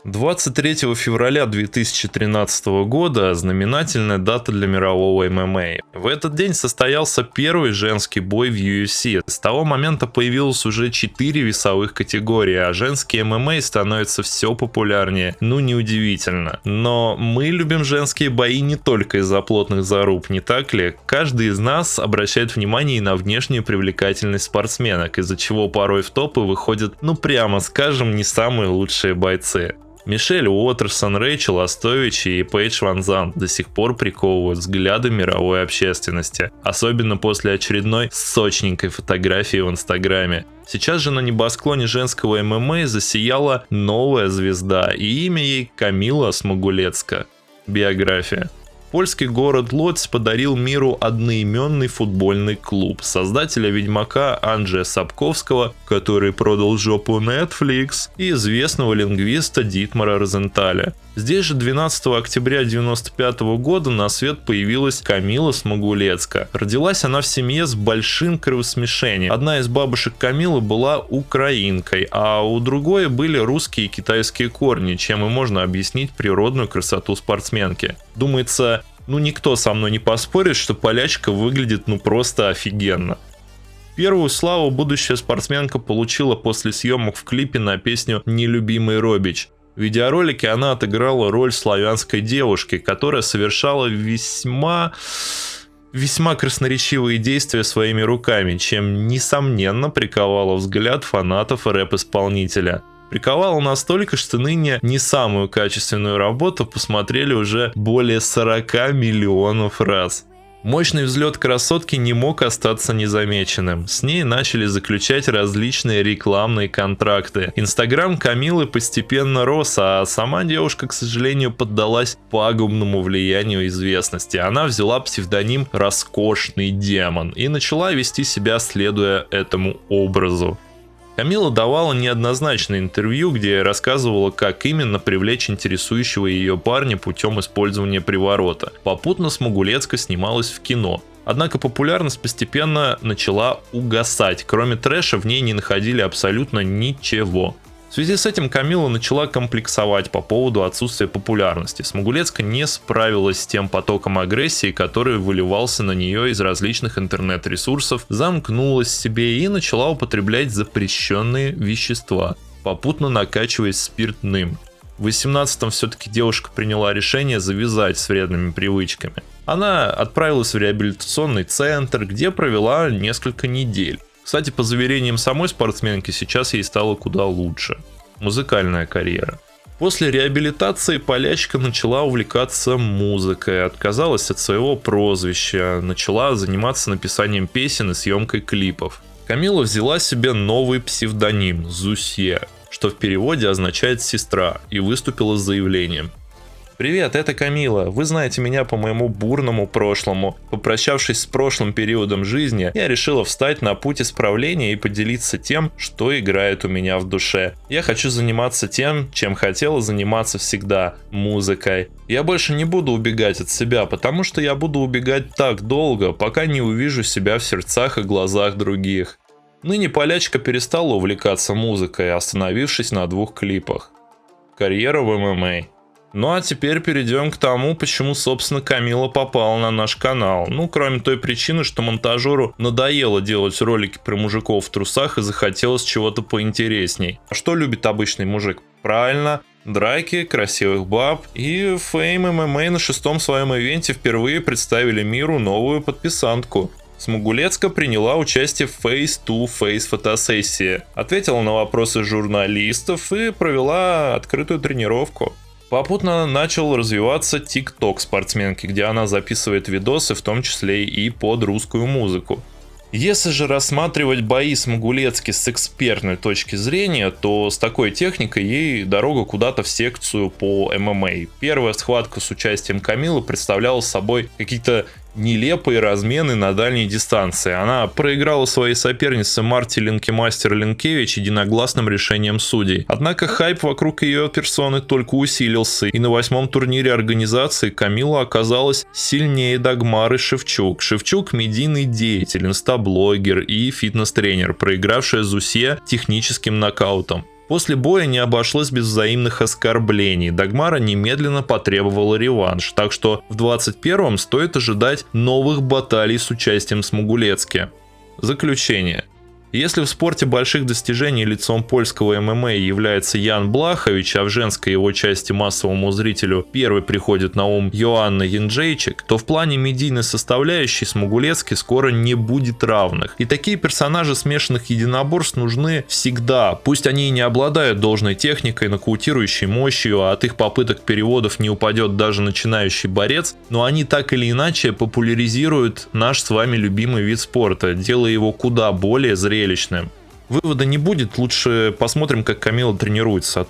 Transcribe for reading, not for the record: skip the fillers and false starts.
23 февраля 2013 года – знаменательная дата для мирового ММА. В этот день состоялся первый женский бой в UFC. С того момента появилось уже 4 весовых категории, а женский ММА становится все популярнее. Ну, неудивительно. Но мы любим женские бои не только из-за плотных заруб, не так ли? Каждый из нас обращает внимание и на внешнюю привлекательность спортсменок, из-за чего порой в топы выходят, ну прямо скажем, не самые лучшие бойцы. Мишель Уотерсон, Рэйчел Остович и Пейдж Ван Зант до сих пор приковывают взгляды мировой общественности, особенно после очередной сочненькой фотографии в Инстаграме. Сейчас же на небосклоне женского ММА засияла новая звезда, и имя ей Камила Смугулецка. Биография. Польский город Лодзь подарил миру одноименный футбольный клуб создателя Ведьмака Анджея Сапковского, который продал жопу Netflix, и известного лингвиста Дитмара Розенталя. Здесь же 12 октября 1995 года на свет появилась Камила Смугулецка. Родилась она в семье с большим кровосмешением. Одна из бабушек Камилы была украинкой, а у другой были русские и китайские корни, чем и можно объяснить природную красоту спортсменки. Думается, никто со мной не поспорит, что полячка выглядит просто офигенно. Первую славу будущая спортсменка получила после съемок в клипе на песню «Нелюбимый Робич». В видеоролике она отыграла роль славянской девушки, которая совершала весьма красноречивые действия своими руками, чем, несомненно, приковала взгляд фанатов рэп-исполнителя. Приковала настолько, что ныне не самую качественную работу посмотрели уже более 40 миллионов раз. Мощный взлет красотки не мог остаться незамеченным. С ней начали заключать различные рекламные контракты. Инстаграм Камилы постепенно рос, а сама девушка, к сожалению, поддалась пагубному влиянию известности. Она взяла псевдоним «Роскошный демон» и начала вести себя, следуя этому образу. Камила давала неоднозначное интервью, где рассказывала, как именно привлечь интересующего ее парня путем использования приворота. Попутно Смугулецка снималась в кино. Однако популярность постепенно начала угасать. Кроме трэша в ней не находили абсолютно ничего. В связи с этим Камила начала комплексовать по поводу отсутствия популярности. Смугулецка не справилась с тем потоком агрессии, который выливался на нее из различных интернет-ресурсов, замкнулась в себе и начала употреблять запрещенные вещества, попутно накачиваясь спиртным. В 18-м все-таки девушка приняла решение завязать с вредными привычками. Она отправилась в реабилитационный центр, где провела несколько недель. Кстати, по заверениям самой спортсменки, сейчас ей стало куда лучше. Музыкальная карьера. После реабилитации полячка начала увлекаться музыкой, отказалась от своего прозвища, начала заниматься написанием песен и съемкой клипов. Камила взяла себе новый псевдоним – Зусье, что в переводе означает «сестра», и выступила с заявлением. «Привет, это Камила. Вы знаете меня по моему бурному прошлому. Попрощавшись с прошлым периодом жизни, я решила встать на путь исправления и поделиться тем, что играет у меня в душе. Я хочу заниматься тем, чем хотела заниматься всегда – музыкой. Я больше не буду убегать от себя, потому что я буду убегать так долго, пока не увижу себя в сердцах и глазах других». Ныне полячка перестала увлекаться музыкой, остановившись на 2 клипах. Карьера в ММА. Ну а теперь перейдем к тому, почему, собственно, Камила попала на наш канал. Кроме той причины, что монтажеру надоело делать ролики про мужиков в трусах и захотелось чего-то поинтересней. А что любит обычный мужик? Правильно, драки, красивых баб. И Fame MMA на 6-м своем ивенте впервые представили миру новую подписантку. Смугулецка приняла участие в face-to-face фотосессии, ответила на вопросы журналистов и провела открытую тренировку. Попутно начал развиваться TikTok спортсменки, где она записывает видосы, в том числе и под русскую музыку. Если же рассматривать бои Смугулецки с экспертной точки зрения, то с такой техникой ей дорога куда-то в секцию по ММА. Первая схватка с участием Камилы представляла собой какие-то нелепые размены на дальней дистанции. Она проиграла своей сопернице Марти Линкемастер Линкевич единогласным решением судей. Однако хайп вокруг ее персоны только усилился, и на 8-м турнире организации Камила оказалась сильнее Дагмары Шевчук. Шевчук – медийный деятель, инстаблогер и фитнес-тренер, проигравшая Зусье техническим нокаутом. После боя не обошлось без взаимных оскорблений. Дагмара немедленно потребовала реванш, так что в 21-м стоит ожидать новых баталий с участием Смугулецки. Заключение. Если в спорте больших достижений лицом польского ММА является Ян Блахович, а в женской его части массовому зрителю первый приходит на ум Йоанна Янджейчик, то в плане медийной составляющей Смугулецки скоро не будет равных. И такие персонажи смешанных единоборств нужны всегда. Пусть они и не обладают должной техникой, нокаутирующей мощью, а от их попыток переводов не упадет даже начинающий борец, но они так или иначе популяризируют наш с вами любимый вид спорта, делая его куда более зрелищным. Вывода не будет, лучше посмотрим, как Камила тренируется.